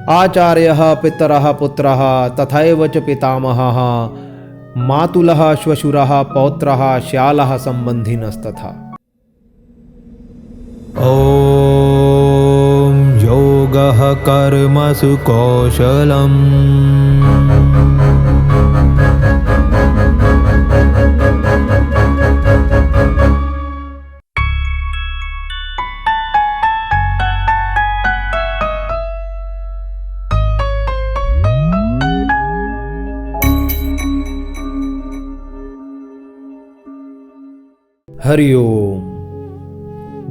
आचार्यः पितरः पुत्रः तथैव च पितामहः मातुलः श्वशुरः पौत्रः श्यालः सम्बन्धिनस्तथा। ॐ योगः कर्मसु कौशलम् हरिओम।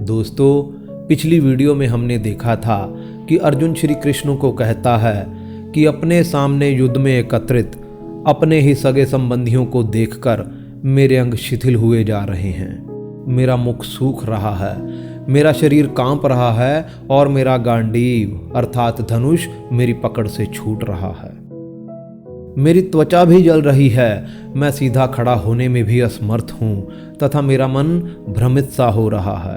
दोस्तों, पिछली वीडियो में हमने देखा था कि अर्जुन श्री कृष्ण को कहता है कि अपने सामने युद्ध में एकत्रित अपने ही सगे संबंधियों को देखकर मेरे अंग शिथिल हुए जा रहे हैं, मेरा मुख सूख रहा है, मेरा शरीर कांप रहा है और मेरा गांडीव अर्थात धनुष मेरी पकड़ से छूट रहा है। मेरी त्वचा भी जल रही है, मैं सीधा खड़ा होने में भी असमर्थ हूँ तथा मेरा मन भ्रमित सा हो रहा है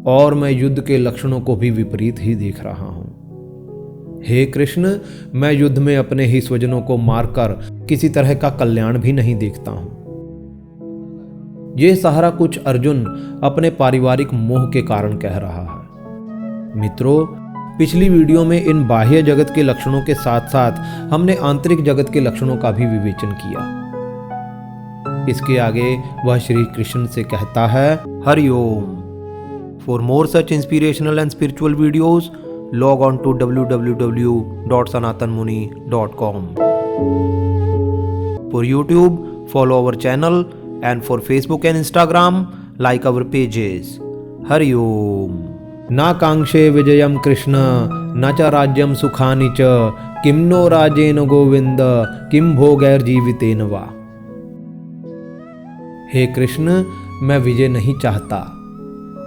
और मैं युद्ध के लक्षणों को भी विपरीत ही देख रहा हूँ। हे कृष्ण, मैं युद्ध में अपने ही स्वजनों को मारकर किसी तरह का कल्याण भी नहीं देखता हूँ। यह सारा कुछ अर्जुन अपने पारिवारिक मोह के कारण कह रहा है। मित्रों, पिछली वीडियो में इन बाह्य जगत के लक्षणों के साथ साथ हमने आंतरिक जगत के लक्षणों का भी विवेचन किया। इसके आगे वह श्री कृष्ण से कहता है, Hari Om. For more such inspirational and spiritual videos log on to www.sanatanmuni.com। For YouTube follow our channel and for Facebook and Instagram like our pages. Hari Om. ना कांक्षे विजयम कृष्ण न च राज्यम सुखानि च किम नो राजेन गोविंद किम भोगैर्जीवितेन वा। हे कृष्ण, मैं विजय नहीं चाहता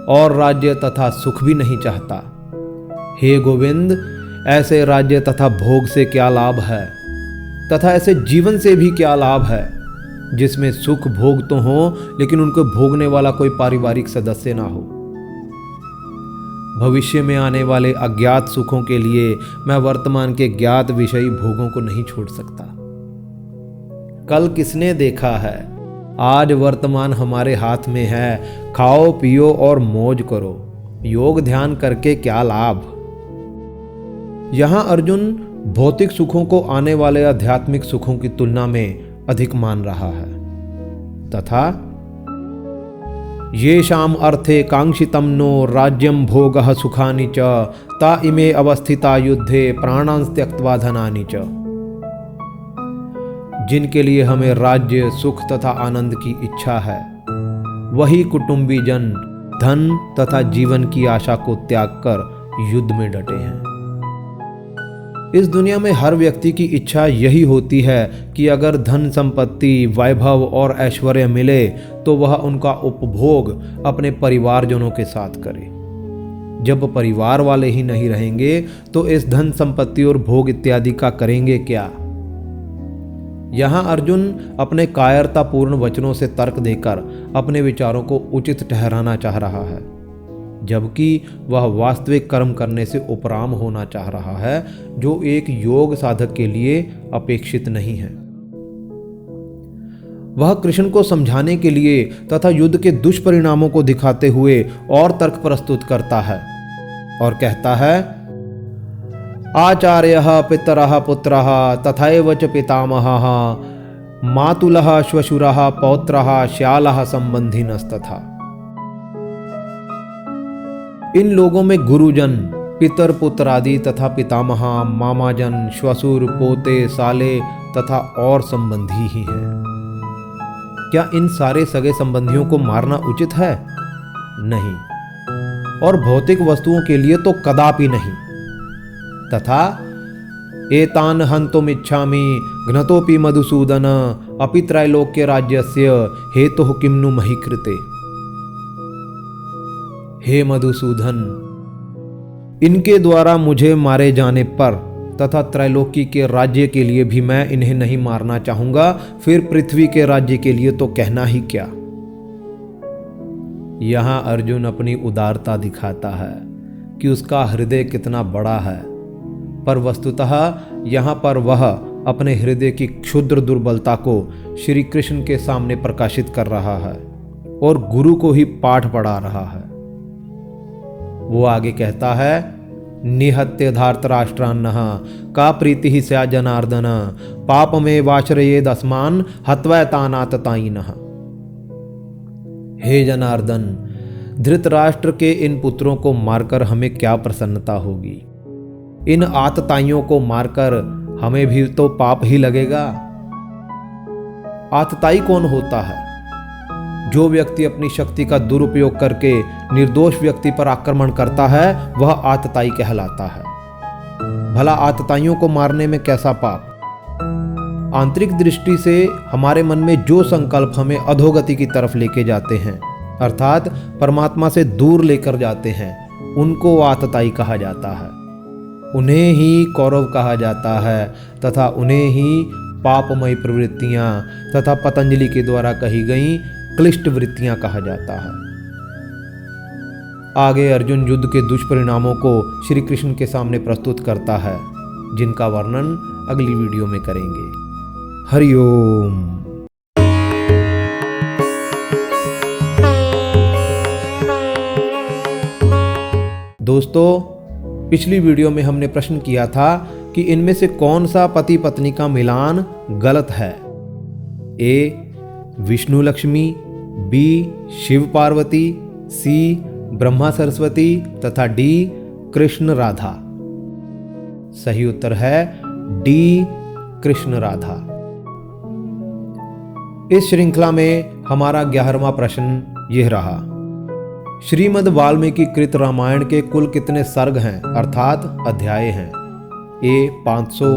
और राज्य तथा सुख भी नहीं चाहता। हे गोविंद, ऐसे राज्य तथा भोग से क्या लाभ है तथा ऐसे जीवन से भी क्या लाभ है जिसमें सुख भोग तो हो लेकिन उनको भोगने वाला कोई पारिवारिक सदस्य ना हो। भविष्य में आने वाले अज्ञात सुखों के लिए मैं वर्तमान के ज्ञात विषयी भोगों को नहीं छोड़ सकता। कल किसने देखा है, आज वर्तमान हमारे हाथ में है। खाओ पियो और मौज करो, योग ध्यान करके क्या लाभ। यहां अर्जुन भौतिक सुखों को आने वाले आध्यात्मिक सुखों की तुलना में अधिक मान रहा है तथा येषाम् अर्थे कांक्षितं नो राज्यं भोगः सुखानि च ता इमे अवस्थिता युद्धे प्राणांस त्यक्त्वा धनानि च। जिनके लिए हमें राज्य सुख तथा आनंद की इच्छा है, वही कुटुंबी जन धन तथा जीवन की आशा को त्याग कर युद्ध में डटे हैं। इस दुनिया में हर व्यक्ति की इच्छा यही होती है कि अगर धन संपत्ति वैभव और ऐश्वर्य मिले तो वह उनका उपभोग अपने परिवारजनों के साथ करे। जब परिवार वाले ही नहीं रहेंगे तो इस धन संपत्ति और भोग इत्यादि का करेंगे क्या। यहां अर्जुन अपने कायरतापूर्ण वचनों से तर्क देकर अपने विचारों को उचित ठहराना चाह रहा है, जबकि वह वास्तविक कर्म करने से उपराम होना चाह रहा है जो एक योग साधक के लिए अपेक्षित नहीं है। वह कृष्ण को समझाने के लिए तथा युद्ध के दुष्परिणामों को दिखाते हुए और तर्क प्रस्तुत करता है और कहता है, आचार्यः पितरः पुत्रः तथैव च पितामहः मातुलः श्वशुरः पौत्रः श्यालः सम्बन्धिनस्तथा। इन लोगों में गुरुजन, पितर पुत्र आदि तथा पितामह, मामाजन, श्वशुर, पोते, साले तथा और संबंधी ही हैं। क्या इन सारे सगे संबंधियों को मारना उचित है? नहीं, और भौतिक वस्तुओं के लिए तो कदापि नहीं। तथा एतान हन्तुमिच्छामि घ्नतोपि मधुसूदन अपि त्रैलोक्य राज्यस्य हेतुः किम्नु महि कृते। हे मधुसूदन, इनके द्वारा मुझे मारे जाने पर तथा त्रैलोकी के राज्य के लिए भी मैं इन्हें नहीं मारना चाहूंगा, फिर पृथ्वी के राज्य के लिए तो कहना ही क्या। यहां अर्जुन अपनी उदारता दिखाता है कि उसका हृदय कितना बड़ा है, पर वस्तुतः यहाँ पर वह अपने हृदय की क्षुद्र दुर्बलता को श्री कृष्ण के सामने प्रकाशित कर रहा है और गुरु को ही पाठ पढ़ा रहा है। वो आगे कहता है, निहत्य धार्तराष्ट्रान्नः का प्रीति ही स्या जनार्दन पाप में वाश्रये दस्मान हत्वैतानाततायिनः। हे जनार्दन, धृतराष्ट्र के इन पुत्रों को मारकर हमें क्या प्रसन्नता होगी? इन आतताइयों को मारकर हमें भी तो पाप ही लगेगा। आतताई कौन होता है? जो व्यक्ति अपनी शक्ति का दुरुपयोग करके निर्दोष व्यक्ति पर आक्रमण करता है वह आतताई कहलाता है। भला आतताइयों को मारने में कैसा पाप? आंतरिक दृष्टि से हमारे मन में जो संकल्प हमें अधोगति की तरफ लेके जाते हैं, अर्थात परमात्मा से दूर लेकर जाते हैं, उनको आतताई कहा जाता है। उन्हें ही कौरव कहा जाता है तथा उन्हें ही पापमयी प्रवृत्तियां तथा पतंजलि के द्वारा कही गई क्लिष्ट वृत्तियां कहा जाता है। आगे अर्जुन युद्ध के दुष्परिणामों को श्री कृष्ण के सामने प्रस्तुत करता है, जिनका वर्णन अगली वीडियो में करेंगे। हरि ओम। दोस्तों, पिछली वीडियो में हमने प्रश्न किया था कि इनमें से कौन सा पति पत्नी का मिलान गलत है? ए विष्णु लक्ष्मी, बी शिव पार्वती, सी ब्रह्मा सरस्वती तथा डी कृष्ण राधा। सही उत्तर है डी कृष्ण राधा। इस श्रृंखला में हमारा 11वां प्रश्न यह रहा, श्रीमद् वाल्मीकि कृत रामायण के कुल कितने सर्ग हैं अर्थात अध्याय हैं? ए 500,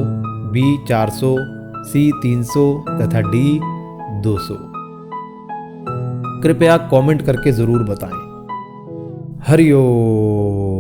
बी 400, सी 300 तथा डी 200। कृपया कमेंट करके जरूर बताएं। हरि ओम।